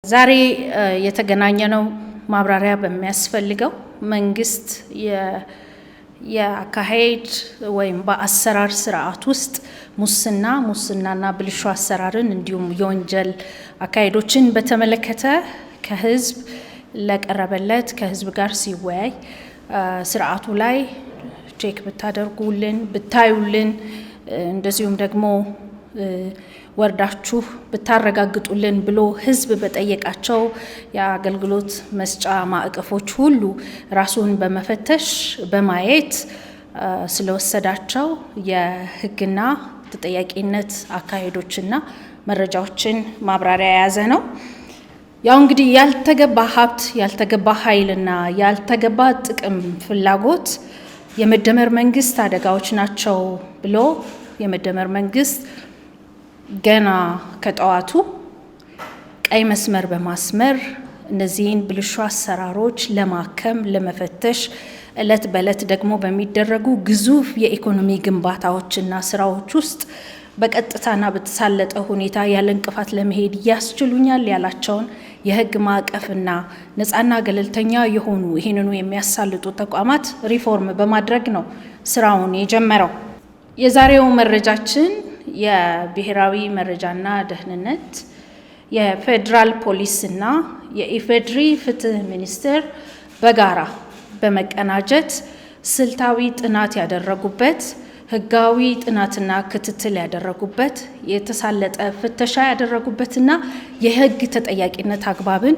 ዛሬ የተገናኘነው ማብራሪያ በሚያስፈልገው መንግስት የአካሄድ ወይም በአሰራር ስርዓት ውስጥ ሙስናና ብልሹ አሰራርን እንዲሁም የወንጀል አካሄዶችን በተመለከተ ከህዝብ ለቀረበለት ከህዝብ ጋር ሲወያይ ስርዓቱ ላይ ቼክ ብታደርጉልን ብታዩልን እንደዚሁም ደግሞ ወርዳችሁ ብታረጋግጡልን ብሎ ህዝብ በጠየቃቸው የአገልግሎት መስጫ ማዕቀፎች ሁሉ ራሱን በመፈተሽ በማየት ስለወሰዳቸው የህግና ተጠያቂነት አካሄዶችና መረጃዎችን ማብራሪያ የያዘ ነው። ያው እንግዲህ ያልተገባ ሀብት ያልተገባ ኃይልና ያልተገባ ጥቅም ፍላጎት የመደመር መንግስት አደጋዎች ናቸው ብሎ የመደመር መንግስት ገና ከጠዋቱ ቀይ መስመር በማስመር እነዚህን ብልሹ አሰራሮች ለማከም ለመፈተሽ እለት በእለት ደግሞ በሚደረጉ ግዙፍ የኢኮኖሚ ግንባታዎችና ስራዎች ውስጥ በቀጥታና በተሳለጠ ሁኔታ ያለ እንቅፋት ለመሄድ ያስችሉኛል ያላቸውን የህግ ማዕቀፍና ነፃና ገለልተኛ የሆኑ ይህንኑ የሚያሳልጡ ተቋማት ሪፎርም በማድረግ ነው ስራውን የጀመረው። የዛሬው መረጃችን የብሔራዊ መረጃና ደህንነት የፌዴራል ፖሊስና የኢፌድሪ ፍትህ ሚኒስቴር በጋራ በመቀናጀት ስልታዊ ጥናት ያደረጉበት ህጋዊ ጥናትና ክትትል ያደረጉበት የተሳለጠ ፍተሻ ያደረጉበትና የህግ ተጠያቂነት አግባብን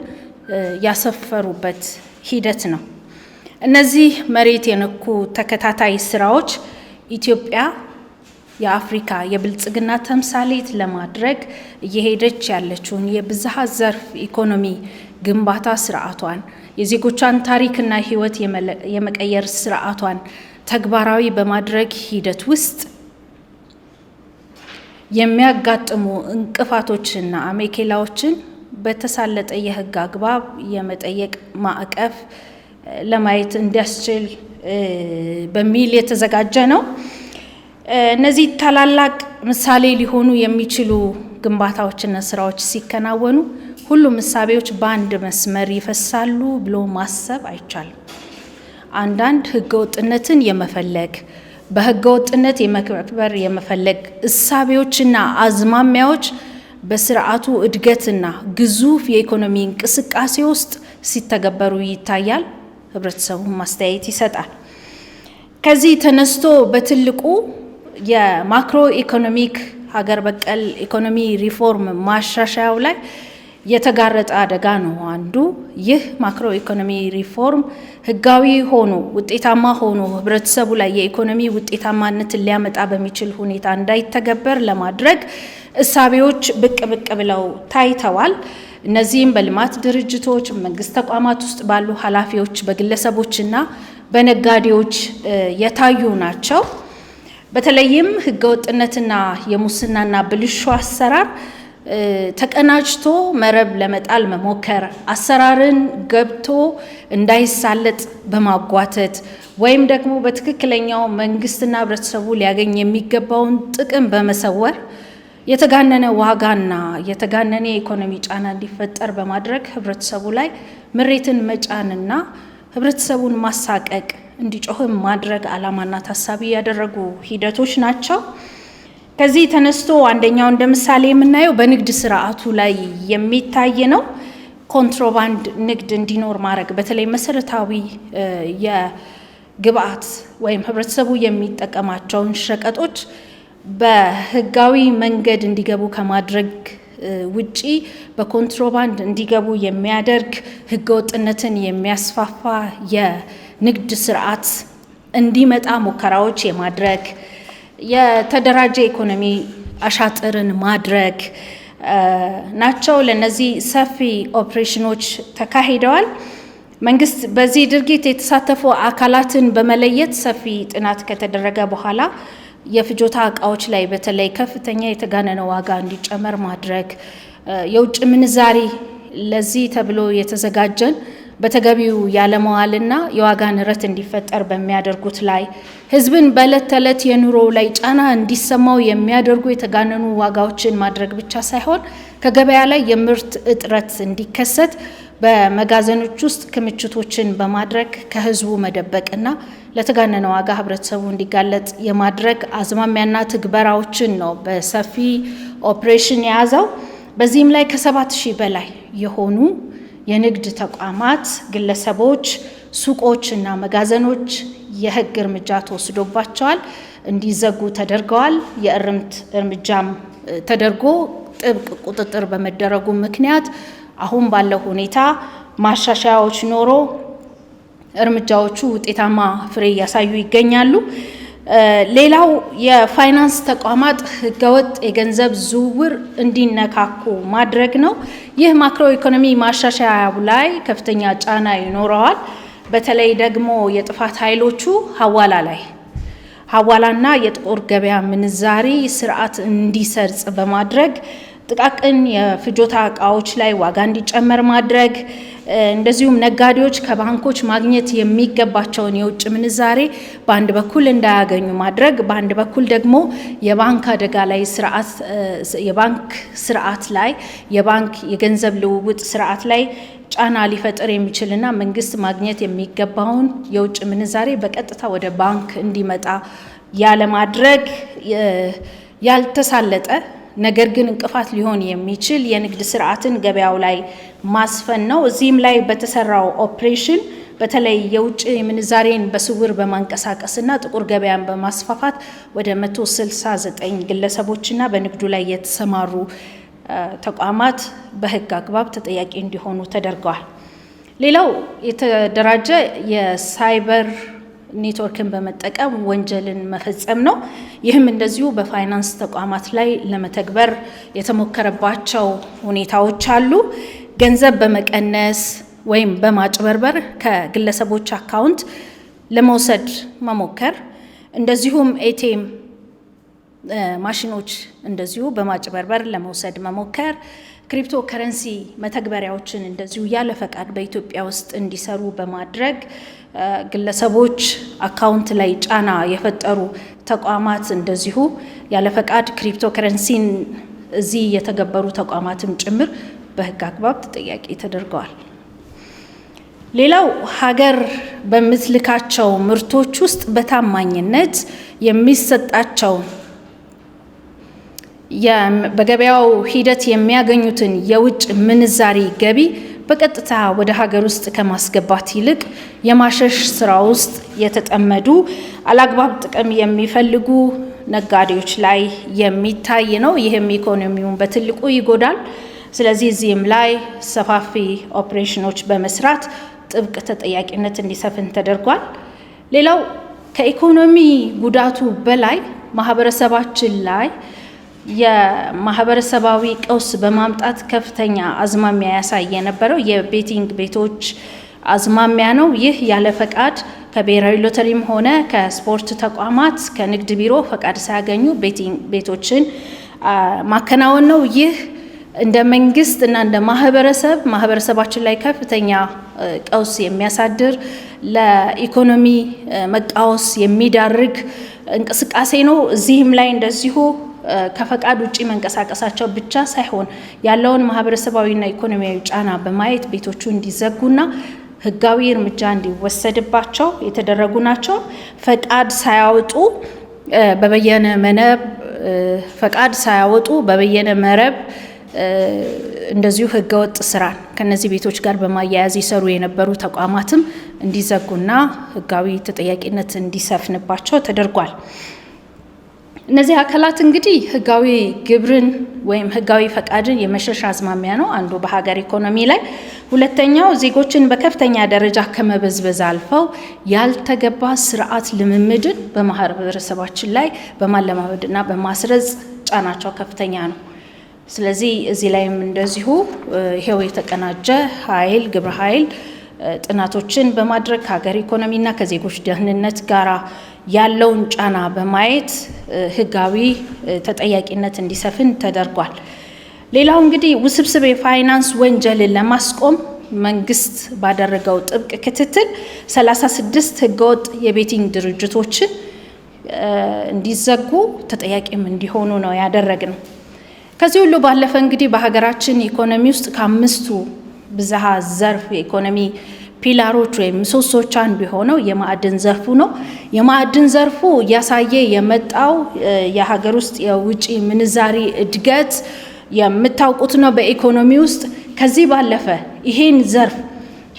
ያሰፈሩበት ሂደት ነው። እነዚህ መሬት የነኩ ተከታታይ ስራዎች ኢትዮጵያ የአፍሪካ የብልጽግና ተምሳሌት ለማድረግ እየሄደች ያለችውን የብዝሃ ዘርፍ ኢኮኖሚ ግንባታ ስርዓቷን የዜጎቿን ታሪክና ህይወት የመቀየር ስርዓቷን ተግባራዊ በማድረግ ሂደት ውስጥ የሚያጋጥሙ እንቅፋቶችና አሜኬላዎችን በተሳለጠ የህግ አግባብ የመጠየቅ ማዕቀፍ ለማየት እንዲያስችል በሚል የተዘጋጀ ነው። እነዚህ ታላላቅ ምሳሌ ሊሆኑ የሚችሉ ግንባታዎችና ስራዎች ሲከናወኑ ሁሉም ምሳሌዎች በአንድ መስመር ይፈሳሉ ብሎ ማሰብ አይቻልም። አንዳንድ ህገወጥነትን የመፈለግ በህገወጥነት የመክበር የመፈለግ እሳቤዎችና አዝማሚያዎች በስርዓቱ እድገትና ግዙፍ የኢኮኖሚ እንቅስቃሴ ውስጥ ሲተገበሩ ይታያል። ህብረተሰቡን ማስተያየት ይሰጣል። ከዚህ ተነስቶ በትልቁ የማክሮ ኢኮኖሚክ ሀገር በቀል ኢኮኖሚ ሪፎርም ማሻሻያው ላይ የተጋረጠ አደጋ ነው አንዱ። ይህ ማክሮ ኢኮኖሚ ሪፎርም ህጋዊ ሆኖ ውጤታማ ሆኖ ህብረተሰቡ ላይ የኢኮኖሚ ውጤታማነትን ሊያመጣ በሚችል ሁኔታ እንዳይተገበር ለማድረግ እሳቤዎች ብቅ ብለው ታይተዋል። እነዚህም በልማት ድርጅቶች፣ መንግስት ተቋማት ውስጥ ባሉ ኃላፊዎች፣ በግለሰቦችና በነጋዴዎች የታዩ ናቸው። በተለይም ህገወጥነትና የሙስናና ብልሹ አሰራር ተቀናጅቶ መረብ ለመጣል መሞከር፣ አሰራርን ገብቶ እንዳይሳለጥ በማጓተት ወይም ደግሞ በትክክለኛው መንግስትና ህብረተሰቡ ሊያገኝ የሚገባውን ጥቅም በመሰወር የተጋነነ ዋጋና የተጋነነ የኢኮኖሚ ጫና እንዲፈጠር በማድረግ ህብረተሰቡ ላይ ምሬትን መጫንና ህብረተሰቡን ማሳቀቅ እንዲጮህም ማድረግ ዓላማና ታሳቢ ያደረጉ ሂደቶች ናቸው። ከዚህ ተነስቶ አንደኛው እንደ ምሳሌ የምናየው በንግድ ስርዓቱ ላይ የሚታይ ነው። ኮንትሮባንድ ንግድ እንዲኖር ማድረግ በተለይ መሰረታዊ የግብአት ወይም ህብረተሰቡ የሚጠቀማቸውን ሸቀጦች በህጋዊ መንገድ እንዲገቡ ከማድረግ ውጪ በኮንትሮባንድ እንዲገቡ የሚያደርግ ህገወጥነትን የሚያስፋፋ የንግድ ስርዓት እንዲመጣ ሙከራዎች የማድረግ የተደራጀ ኢኮኖሚ አሻጥርን ማድረግ ናቸው። ለነዚህ ሰፊ ኦፕሬሽኖች ተካሂደዋል። መንግስት በዚህ ድርጊት የተሳተፉ አካላትን በመለየት ሰፊ ጥናት ከተደረገ በኋላ የፍጆታ እቃዎች ላይ በተለይ ከፍተኛ የተጋነነ ዋጋ እንዲጨመር ማድረግ፣ የውጭ ምንዛሪ ለዚህ ተብሎ የተዘጋጀን በተገቢው ያለመዋልና የዋጋ ንረት እንዲፈጠር በሚያደርጉት ላይ ህዝብን በዕለት ተዕለት የኑሮ ላይ ጫና እንዲሰማው የሚያደርጉ የተጋነኑ ዋጋዎችን ማድረግ ብቻ ሳይሆን ከገበያ ላይ የምርት እጥረት እንዲከሰት በመጋዘኖች ውስጥ ክምችቶችን በማድረግ ከህዝቡ መደበቅና ለተጋነነ ዋጋ ህብረተሰቡ እንዲጋለጥ የማድረግ አዝማሚያና ትግበራዎችን ነው በሰፊ ኦፕሬሽን የያዘው። በዚህም ላይ ከ7000 በላይ የሆኑ የንግድ ተቋማት፣ ግለሰቦች፣ ሱቆች እና መጋዘኖች የህግ እርምጃ ተወስዶባቸዋል፣ እንዲዘጉ ተደርገዋል። የእርምት እርምጃም ተደርጎ ጥብቅ ቁጥጥር በመደረጉ ምክንያት አሁን ባለው ሁኔታ ማሻሻያዎች ኖሮ እርምጃዎቹ ውጤታማ ፍሬ እያሳዩ ይገኛሉ። ሌላው የፋይናንስ ተቋማት ህገወጥ የገንዘብ ዝውውር እንዲነካኩ ማድረግ ነው። ይህ ማክሮ ኢኮኖሚ ማሻሻያው ላይ ከፍተኛ ጫና ይኖረዋል። በተለይ ደግሞ የጥፋት ኃይሎቹ ሐዋላና የጥቁር ገበያ ምንዛሪ ስርዓት እንዲሰርጽ በማድረግ ጥቃቅን የፍጆታ እቃዎች ላይ ዋጋ እንዲጨመር ማድረግ፣ እንደዚሁም ነጋዴዎች ከባንኮች ማግኘት የሚገባቸውን የውጭ ምንዛሬ በአንድ በኩል እንዳያገኙ ማድረግ፣ በአንድ በኩል ደግሞ የባንክ አደጋ ላይ የባንክ የገንዘብ ልውውጥ ስርዓት ላይ ጫና ሊፈጥር የሚችልና መንግስት ማግኘት የሚገባውን የውጭ ምንዛሬ በቀጥታ ወደ ባንክ እንዲመጣ ያለማድረግ ያልተሳለጠ ነገር ግን እንቅፋት ሊሆን የሚችል የንግድ ስርዓትን ገበያው ላይ ማስፈን ነው። እዚህም ላይ በተሰራው ኦፕሬሽን በተለይ የውጭ ምንዛሬን በስውር በማንቀሳቀስና ጥቁር ገበያን በማስፋፋት ወደ 169 ግለሰቦችና በንግዱ ላይ የተሰማሩ ተቋማት በህግ አግባብ ተጠያቂ እንዲሆኑ ተደርገዋል። ሌላው የተደራጀ የሳይበር ኔትወርክን በመጠቀም ወንጀልን መፈጸም ነው። ይህም እንደዚሁ በፋይናንስ ተቋማት ላይ ለመተግበር የተሞከረባቸው ሁኔታዎች አሉ። ገንዘብ በመቀነስ ወይም በማጭበርበር ከግለሰቦች አካውንት ለመውሰድ መሞከር፣ እንደዚሁም ኤቲኤም ማሽኖች እንደዚሁ በማጭበርበር ለመውሰድ መሞከር፣ ክሪፕቶ ከረንሲ መተግበሪያዎችን እንደዚሁ ያለ ፈቃድ በኢትዮጵያ ውስጥ እንዲሰሩ በማድረግ ግለሰቦች አካውንት ላይ ጫና የፈጠሩ ተቋማት እንደዚሁ ያለ ፈቃድ ክሪፕቶ ከረንሲን እዚህ የተገበሩ ተቋማትም ጭምር በህግ አግባብ ተጠያቂ ተደርገዋል። ሌላው ሀገር በምትልካቸው ምርቶች ውስጥ በታማኝነት የሚሰጣቸው በገበያው ሂደት የሚያገኙትን የውጭ ምንዛሪ ገቢ በቀጥታ ወደ ሀገር ውስጥ ከማስገባት ይልቅ የማሸሽ ስራ ውስጥ የተጠመዱ አላግባብ ጥቅም የሚፈልጉ ነጋዴዎች ላይ የሚታይ ነው። ይህም ኢኮኖሚውን በትልቁ ይጎዳል። ስለዚህ እዚህም ላይ ሰፋፊ ኦፕሬሽኖች በመስራት ጥብቅ ተጠያቂነት እንዲሰፍን ተደርጓል። ሌላው ከኢኮኖሚ ጉዳቱ በላይ ማህበረሰባችን ላይ የማህበረሰባዊ ቀውስ በማምጣት ከፍተኛ አዝማሚያ ያሳየ የነበረው የቤቲንግ ቤቶች አዝማሚያ ነው። ይህ ያለ ፈቃድ ከብሔራዊ ሎተሪም ሆነ ከስፖርት ተቋማት ከንግድ ቢሮ ፈቃድ ሳያገኙ ቤቲንግ ቤቶችን ማከናወን ነው። ይህ እንደ መንግስት እና እንደ ማህበረሰባችን ላይ ከፍተኛ ቀውስ የሚያሳድር ለኢኮኖሚ መቃወስ የሚዳርግ እንቅስቃሴ ነው። እዚህም ላይ እንደዚሁ ከፈቃድ ውጪ መንቀሳቀሳቸው ብቻ ሳይሆን ያለውን ማህበረሰባዊና ኢኮኖሚያዊ ጫና በማየት ቤቶቹ እንዲዘጉና ህጋዊ እርምጃ እንዲወሰድባቸው የተደረጉ ናቸው። ፈቃድ ሳያወጡ በበየነ መረብ እንደዚሁ ህገወጥ ስራን ከነዚህ ቤቶች ጋር በማያያዝ ይሰሩ የነበሩ ተቋማትም እንዲዘጉና ህጋዊ ተጠያቂነት እንዲሰፍንባቸው ተደርጓል። እነዚህ አካላት እንግዲህ ህጋዊ ግብርን ወይም ህጋዊ ፈቃድን የመሸሽ አዝማሚያ ነው አንዱ በሀገር ኢኮኖሚ ላይ። ሁለተኛው ዜጎችን በከፍተኛ ደረጃ ከመበዝበዝ አልፈው ያልተገባ ስርዓት ልምምድን በማህበረሰባችን ላይ በማለማመድና በማስረጽ ጫናቸው ከፍተኛ ነው። ስለዚህ እዚህ ላይም እንደዚሁ ይሄው የተቀናጀ ግብረ ኃይል ጥናቶችን በማድረግ ከሀገር ኢኮኖሚና ከዜጎች ደህንነት ጋር ያለውን ጫና በማየት ህጋዊ ተጠያቂነት እንዲሰፍን ተደርጓል። ሌላው እንግዲህ ውስብስብ የፋይናንስ ወንጀልን ለማስቆም መንግስት ባደረገው ጥብቅ ክትትል 36 ህገወጥ የቤቲንግ ድርጅቶችን እንዲዘጉ ተጠያቂም እንዲሆኑ ነው ያደረግነው። ከዚህ ሁሉ ባለፈ እንግዲህ በሀገራችን ኢኮኖሚ ውስጥ ከአምስቱ ብዝሃ ዘርፍ የኢኮኖሚ ፒላሮች ወይም ምሰሶች አንዱ የሆነው የማዕድን ዘርፉ ነው። የማዕድን ዘርፉ እያሳየ የመጣው የሀገር ውስጥ የውጭ ምንዛሪ እድገት የምታውቁት ነው በኢኮኖሚ ውስጥ። ከዚህ ባለፈ ይሄን ዘርፍ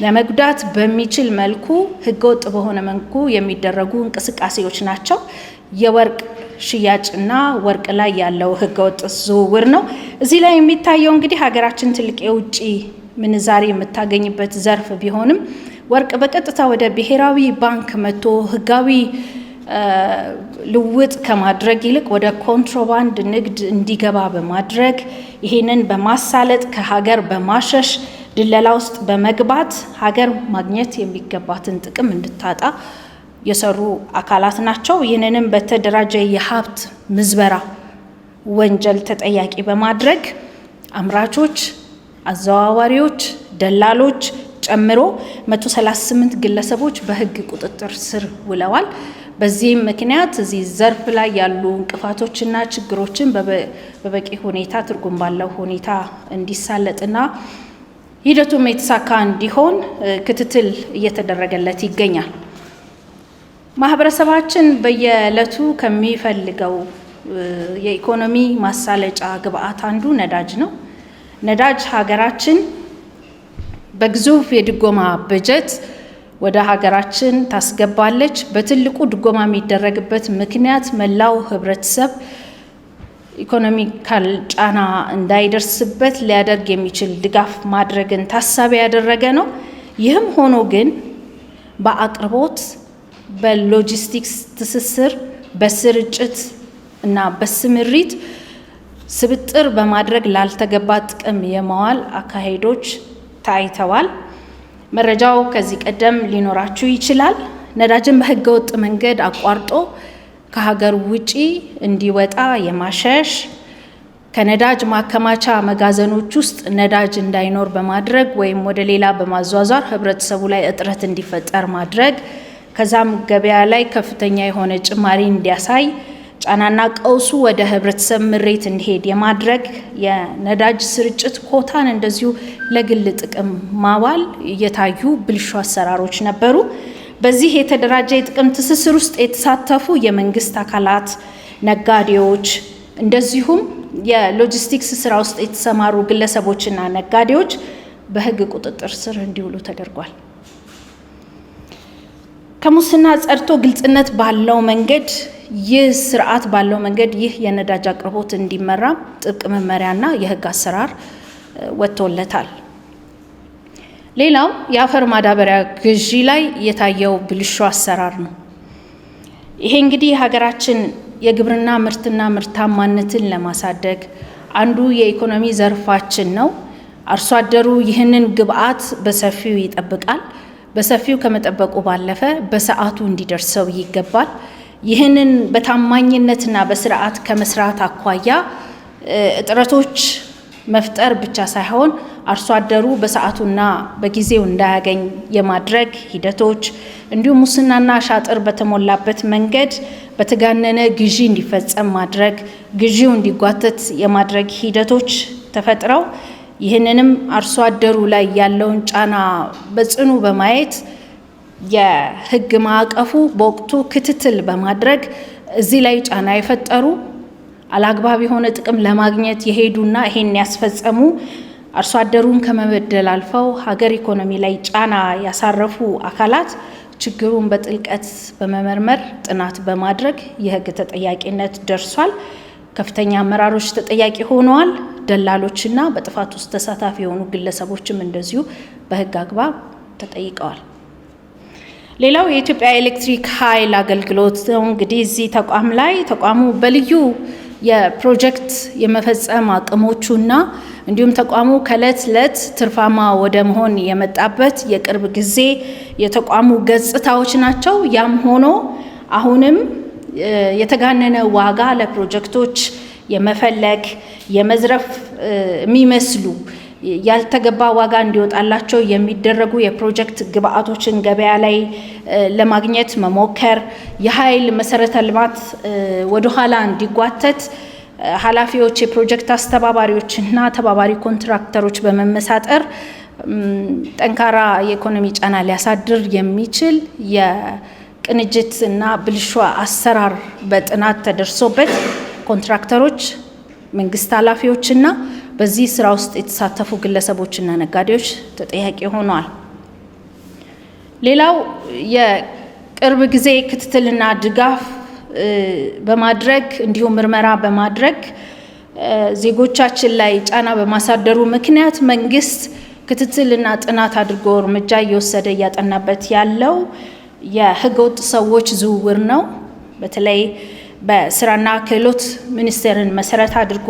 ለመጉዳት በሚችል መልኩ ህገወጥ በሆነ መልኩ የሚደረጉ እንቅስቃሴዎች ናቸው። የወርቅ ሽያጭና ወርቅ ላይ ያለው ህገወጥ ዝውውር ነው። እዚህ ላይ የሚታየው እንግዲህ ሀገራችን ትልቅ የውጭ ምንዛሪ የምታገኝበት ዘርፍ ቢሆንም ወርቅ በቀጥታ ወደ ብሔራዊ ባንክ መጥቶ ህጋዊ ልውጥ ከማድረግ ይልቅ ወደ ኮንትሮባንድ ንግድ እንዲገባ በማድረግ ይሄንን በማሳለጥ ከሀገር በማሸሽ ድለላ ውስጥ በመግባት ሀገር ማግኘት የሚገባትን ጥቅም እንድታጣ የሰሩ አካላት ናቸው። ይህንንም በተደራጀ የሀብት ምዝበራ ወንጀል ተጠያቂ በማድረግ አምራቾች፣ አዘዋዋሪዎች፣ ደላሎች ጨምሮ 138 ግለሰቦች በህግ ቁጥጥር ስር ውለዋል። በዚህም ምክንያት እዚህ ዘርፍ ላይ ያሉ እንቅፋቶችና ችግሮችን በበቂ ሁኔታ ትርጉም ባለው ሁኔታ እንዲሳለጥና ሂደቱም የተሳካ እንዲሆን ክትትል እየተደረገለት ይገኛል። ማህበረሰባችን በየዕለቱ ከሚፈልገው የኢኮኖሚ ማሳለጫ ግብአት አንዱ ነዳጅ ነው። ነዳጅ ሀገራችን በግዙፍ የድጎማ በጀት ወደ ሀገራችን ታስገባለች። በትልቁ ድጎማ የሚደረግበት ምክንያት መላው ህብረተሰብ ኢኮኖሚካል ጫና እንዳይደርስበት ሊያደርግ የሚችል ድጋፍ ማድረግን ታሳቢ ያደረገ ነው። ይህም ሆኖ ግን በአቅርቦት፣ በሎጂስቲክስ ትስስር፣ በስርጭት እና በስምሪት ስብጥር በማድረግ ላልተገባ ጥቅም የማዋል አካሄዶች ታይተዋል። መረጃው ከዚህ ቀደም ሊኖራችሁ ይችላል። ነዳጅን በህገወጥ መንገድ አቋርጦ ከሀገር ውጪ እንዲወጣ የማሸሽ፣ ከነዳጅ ማከማቻ መጋዘኖች ውስጥ ነዳጅ እንዳይኖር በማድረግ ወይም ወደ ሌላ በማዟዟር ህብረተሰቡ ላይ እጥረት እንዲፈጠር ማድረግ፣ ከዛም ገበያ ላይ ከፍተኛ የሆነ ጭማሪ እንዲያሳይ ጫናና ቀውሱ ወደ ህብረተሰብ ምሬት እንዲሄድ የማድረግ የነዳጅ ስርጭት ኮታን እንደዚሁ ለግል ጥቅም ማዋል እየታዩ ብልሹ አሰራሮች ነበሩ። በዚህ የተደራጀ የጥቅም ትስስር ውስጥ የተሳተፉ የመንግስት አካላት፣ ነጋዴዎች፣ እንደዚሁም የሎጂስቲክስ ስራ ውስጥ የተሰማሩ ግለሰቦችና ነጋዴዎች በህግ ቁጥጥር ስር እንዲውሉ ተደርጓል። ከሙስና ጸድቶ ግልጽነት ባለው መንገድ ይህ ስርዓት ባለው መንገድ ይህ የነዳጅ አቅርቦት እንዲመራ ጥብቅ መመሪያና የህግ አሰራር ወጥቶለታል። ሌላው የአፈር ማዳበሪያ ግዢ ላይ የታየው ብልሹ አሰራር ነው። ይሄ እንግዲህ ሀገራችን የግብርና ምርትና ምርታማነትን ለማሳደግ አንዱ የኢኮኖሚ ዘርፋችን ነው። አርሶ አደሩ ይህንን ግብአት በሰፊው ይጠብቃል። በሰፊው ከመጠበቁ ባለፈ በሰዓቱ እንዲደርሰው ይገባል። ይህንን በታማኝነትና በስርዓት ከመስራት አኳያ እጥረቶች መፍጠር ብቻ ሳይሆን አርሶ አደሩ በሰዓቱና በጊዜው እንዳያገኝ የማድረግ ሂደቶች፣ እንዲሁም ሙስናና ሻጥር በተሞላበት መንገድ በተጋነነ ግዢ እንዲፈጸም ማድረግ፣ ግዢው እንዲጓተት የማድረግ ሂደቶች ተፈጥረው ይህንንም አርሶ አደሩ ላይ ያለውን ጫና በጽኑ በማየት የህግ ማዕቀፉ በወቅቱ ክትትል በማድረግ እዚህ ላይ ጫና የፈጠሩ አላግባብ የሆነ ጥቅም ለማግኘት የሄዱና ይሄን ያስፈጸሙ አርሶ አደሩን ከመበደል አልፈው ሀገር ኢኮኖሚ ላይ ጫና ያሳረፉ አካላት ችግሩን በጥልቀት በመመርመር ጥናት በማድረግ የህግ ተጠያቂነት ደርሷል። ከፍተኛ አመራሮች ተጠያቂ ሆነዋል። ደላሎችና በጥፋት ውስጥ ተሳታፊ የሆኑ ግለሰቦችም እንደዚሁ በህግ አግባብ ተጠይቀዋል። ሌላው የኢትዮጵያ ኤሌክትሪክ ኃይል አገልግሎት ነው። እንግዲህ እዚህ ተቋም ላይ ተቋሙ በልዩ የፕሮጀክት የመፈጸም አቅሞቹና እንዲሁም ተቋሙ ከዕለት ዕለት ትርፋማ ወደ መሆን የመጣበት የቅርብ ጊዜ የተቋሙ ገጽታዎች ናቸው። ያም ሆኖ አሁንም የተጋነነ ዋጋ ለፕሮጀክቶች የመፈለግ የመዝረፍ የሚመስሉ ያልተገባ ዋጋ እንዲወጣላቸው የሚደረጉ የፕሮጀክት ግብአቶችን ገበያ ላይ ለማግኘት መሞከር፣ የኃይል መሰረተ ልማት ወደ ኋላ እንዲጓተት ኃላፊዎች፣ የፕሮጀክት አስተባባሪዎችና ተባባሪ ኮንትራክተሮች በመመሳጠር ጠንካራ የኢኮኖሚ ጫና ሊያሳድር የሚችል የቅንጅት እና ብልሹ አሰራር በጥናት ተደርሶበት ኮንትራክተሮች፣ መንግስት ኃላፊዎችና በዚህ ስራ ውስጥ የተሳተፉ ግለሰቦችና ነጋዴዎች ተጠያቂ ሆነዋል። ሌላው የቅርብ ጊዜ ክትትልና ድጋፍ በማድረግ እንዲሁም ምርመራ በማድረግ ዜጎቻችን ላይ ጫና በማሳደሩ ምክንያት መንግስት ክትትልና ጥናት አድርጎ እርምጃ እየወሰደ እያጠናበት ያለው የህገወጥ ሰዎች ዝውውር ነው። በተለይ በስራና ክህሎት ሚኒስቴርን መሰረት አድርጎ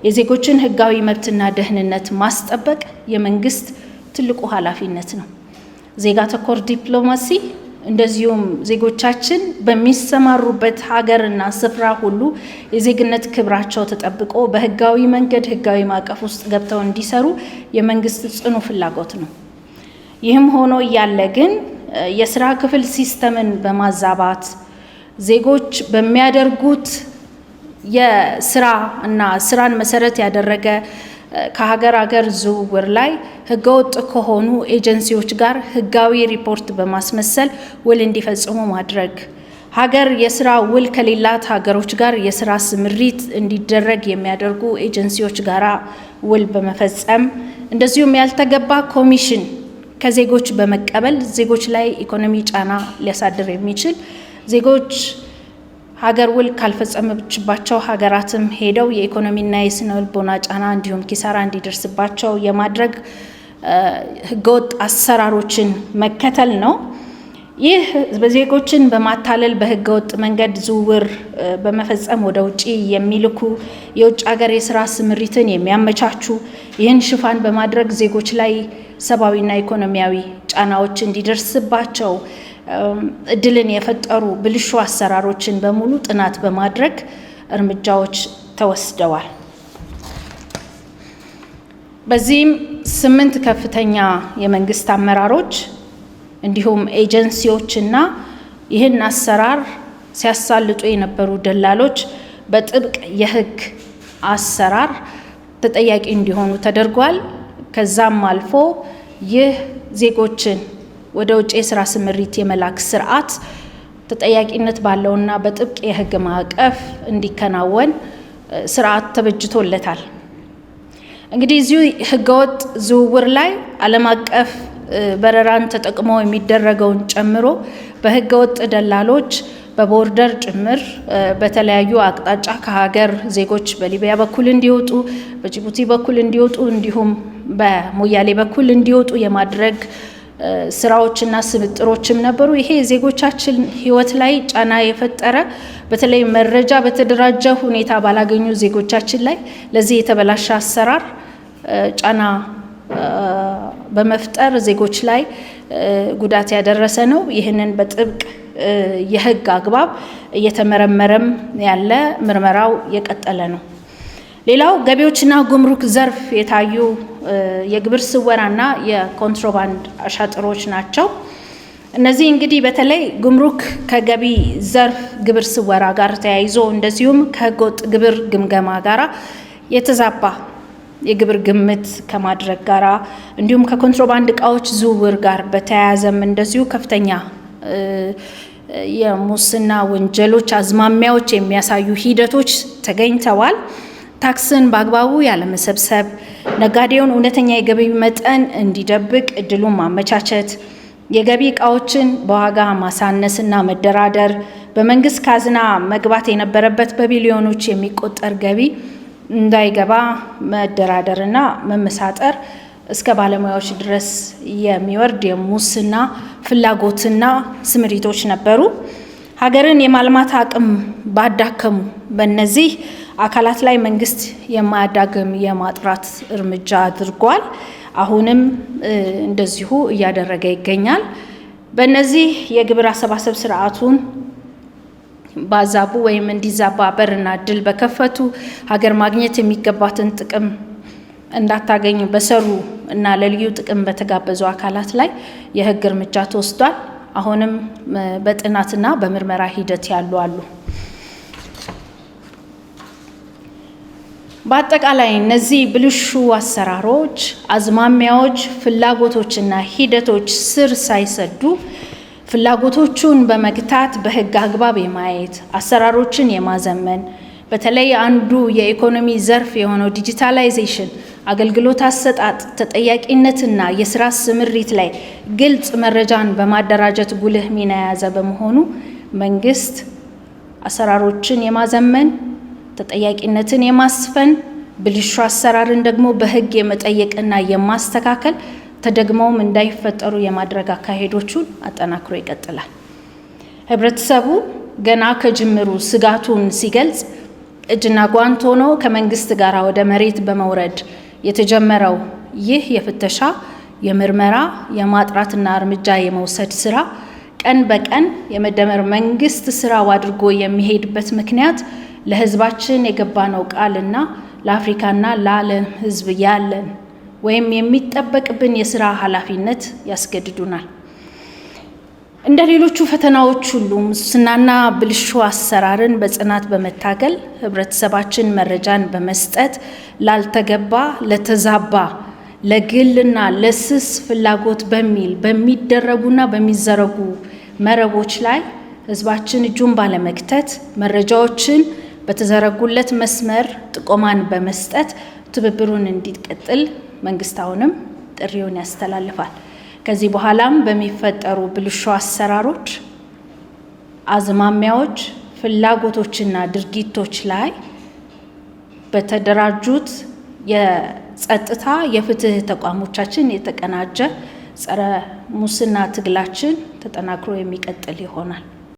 የዜጎችን ህጋዊ መብትና ደህንነት ማስጠበቅ የመንግስት ትልቁ ኃላፊነት ነው። ዜጋ ተኮር ዲፕሎማሲ እንደዚሁም ዜጎቻችን በሚሰማሩበት ሀገርና ስፍራ ሁሉ የዜግነት ክብራቸው ተጠብቆ በህጋዊ መንገድ ህጋዊ ማዕቀፍ ውስጥ ገብተው እንዲሰሩ የመንግስት ጽኑ ፍላጎት ነው። ይህም ሆኖ እያለ ግን የስራ ክፍል ሲስተምን በማዛባት ዜጎች በሚያደርጉት የስራ እና ስራን መሰረት ያደረገ ከሀገር ሀገር ዝውውር ላይ ህገወጥ ከሆኑ ኤጀንሲዎች ጋር ህጋዊ ሪፖርት በማስመሰል ውል እንዲፈጽሙ ማድረግ፣ ሀገር የስራ ውል ከሌላት ሀገሮች ጋር የስራ ስምሪት እንዲደረግ የሚያደርጉ ኤጀንሲዎች ጋራ ውል በመፈጸም እንደዚሁም ያልተገባ ኮሚሽን ከዜጎች በመቀበል ዜጎች ላይ ኢኮኖሚ ጫና ሊያሳድር የሚችል ዜጎች ሀገር ውል ካልፈጸመችባቸው ሀገራትም ሄደው የኢኮኖሚና የስነ ልቦና ጫና እንዲሁም ኪሳራ እንዲደርስባቸው የማድረግ ህገወጥ አሰራሮችን መከተል ነው። ይህ በዜጎችን በማታለል በህገወጥ መንገድ ዝውውር በመፈጸም ወደ ውጪ የሚልኩ የውጭ ሀገር የስራ ስምሪትን የሚያመቻቹ ይህን ሽፋን በማድረግ ዜጎች ላይ ሰብአዊና ኢኮኖሚያዊ ጫናዎች እንዲደርስባቸው እድልን የፈጠሩ ብልሹ አሰራሮችን በሙሉ ጥናት በማድረግ እርምጃዎች ተወስደዋል። በዚህም 8 ከፍተኛ የመንግስት አመራሮች እንዲሁም ኤጀንሲዎችና ይህን አሰራር ሲያሳልጡ የነበሩ ደላሎች በጥብቅ የህግ አሰራር ተጠያቂ እንዲሆኑ ተደርጓል። ከዛም አልፎ ይህ ዜጎችን ወደ ውጭ የስራ ስምሪት የመላክ ስርዓት ተጠያቂነት ባለውና በጥብቅ የህግ ማዕቀፍ እንዲከናወን ስርዓት ተበጅቶለታል። እንግዲህ እዚሁ ህገወጥ ዝውውር ላይ ዓለም አቀፍ በረራን ተጠቅሞ የሚደረገውን ጨምሮ በህገወጥ ደላሎች በቦርደር ጭምር በተለያዩ አቅጣጫ ከሀገር ዜጎች በሊቢያ በኩል እንዲወጡ፣ በጅቡቲ በኩል እንዲወጡ እንዲሁም በሞያሌ በኩል እንዲወጡ የማድረግ ስራዎችና ስብጥሮችም ነበሩ። ይሄ ዜጎቻችን ህይወት ላይ ጫና የፈጠረ በተለይ መረጃ በተደራጀ ሁኔታ ባላገኙ ዜጎቻችን ላይ ለዚህ የተበላሸ አሰራር ጫና በመፍጠር ዜጎች ላይ ጉዳት ያደረሰ ነው። ይህንን በጥብቅ የህግ አግባብ እየተመረመረም ያለ ምርመራው የቀጠለ ነው። ሌላው ገቢዎችና ጉምሩክ ዘርፍ የታዩ የግብር ስወራና የኮንትሮባንድ አሻጥሮች ናቸው። እነዚህ እንግዲህ በተለይ ጉምሩክ ከገቢ ዘርፍ ግብር ስወራ ጋር ተያይዞ እንደዚሁም ከህገወጥ ግብር ግምገማ ጋራ የተዛባ የግብር ግምት ከማድረግ ጋራ እንዲሁም ከኮንትሮባንድ እቃዎች ዝውውር ጋር በተያያዘም እንደዚሁ ከፍተኛ የሙስና ወንጀሎች አዝማሚያዎች የሚያሳዩ ሂደቶች ተገኝተዋል። ታክስን በአግባቡ ያለመሰብሰብ፣ ነጋዴውን እውነተኛ የገቢ መጠን እንዲደብቅ እድሉን ማመቻቸት፣ የገቢ እቃዎችን በዋጋ ማሳነስና መደራደር፣ በመንግስት ካዝና መግባት የነበረበት በቢሊዮኖች የሚቆጠር ገቢ እንዳይገባ መደራደርና መመሳጠር እስከ ባለሙያዎች ድረስ የሚወርድ የሙስና ፍላጎትና ስምሪቶች ነበሩ። ሀገርን የማልማት አቅም ባዳከሙ በእነዚህ አካላት ላይ መንግስት የማያዳግም የማጥራት እርምጃ አድርጓል። አሁንም እንደዚሁ እያደረገ ይገኛል። በእነዚህ የግብር አሰባሰብ ስርዓቱን ባዛቡ ወይም እንዲዛባ በርና እድል በከፈቱ ሀገር ማግኘት የሚገባትን ጥቅም እንዳታገኝ በሰሩ እና ለልዩ ጥቅም በተጋበዙ አካላት ላይ የህግ እርምጃ ተወስዷል። አሁንም በጥናትና በምርመራ ሂደት ያሉ አሉ። በአጠቃላይ እነዚህ ብልሹ አሰራሮች፣ አዝማሚያዎች፣ ፍላጎቶችና ሂደቶች ስር ሳይሰዱ ፍላጎቶቹን በመግታት በህግ አግባብ የማየት አሰራሮችን የማዘመን በተለይ አንዱ የኢኮኖሚ ዘርፍ የሆነው ዲጂታላይዜሽን አገልግሎት አሰጣጥ ተጠያቂነትና የስራ ስምሪት ላይ ግልጽ መረጃን በማደራጀት ጉልህ ሚና የያዘ በመሆኑ መንግስት አሰራሮችን የማዘመን ተጠያቂነትን የማስፈን ብልሹ አሰራርን ደግሞ በህግ የመጠየቅና የማስተካከል ተደግመውም እንዳይፈጠሩ የማድረግ አካሄዶቹን አጠናክሮ ይቀጥላል። ህብረተሰቡ ገና ከጅምሩ ስጋቱን ሲገልጽ እጅና ጓንት ሆኖ ከመንግስት ጋር ወደ መሬት በመውረድ የተጀመረው ይህ የፍተሻ፣ የምርመራ፣ የማጥራትና እርምጃ የመውሰድ ስራ ቀን በቀን የመደመር መንግስት ስራው አድርጎ የሚሄድበት ምክንያት ለህዝባችን የገባነው ቃልና ለአፍሪካና ለዓለም ህዝብ ያለን ወይም የሚጠበቅብን የስራ ኃላፊነት ያስገድዱናል። እንደ ሌሎቹ ፈተናዎች ሁሉ ሙስናና ብልሹ አሰራርን በጽናት በመታገል ህብረተሰባችን መረጃን በመስጠት ላልተገባ፣ ለተዛባ፣ ለግልና ለስስ ፍላጎት በሚል በሚደረጉና በሚዘረጉ መረቦች ላይ ህዝባችን እጁን ባለመክተት መረጃዎችን በተዘረጉለት መስመር ጥቆማን በመስጠት ትብብሩን እንዲቀጥል መንግስት አሁንም ጥሪውን ያስተላልፋል። ከዚህ በኋላም በሚፈጠሩ ብልሹ አሰራሮች፣ አዝማሚያዎች፣ ፍላጎቶችና ድርጊቶች ላይ በተደራጁት የጸጥታ የፍትህ ተቋሞቻችን የተቀናጀ ጸረ ሙስና ትግላችን ተጠናክሮ የሚቀጥል ይሆናል።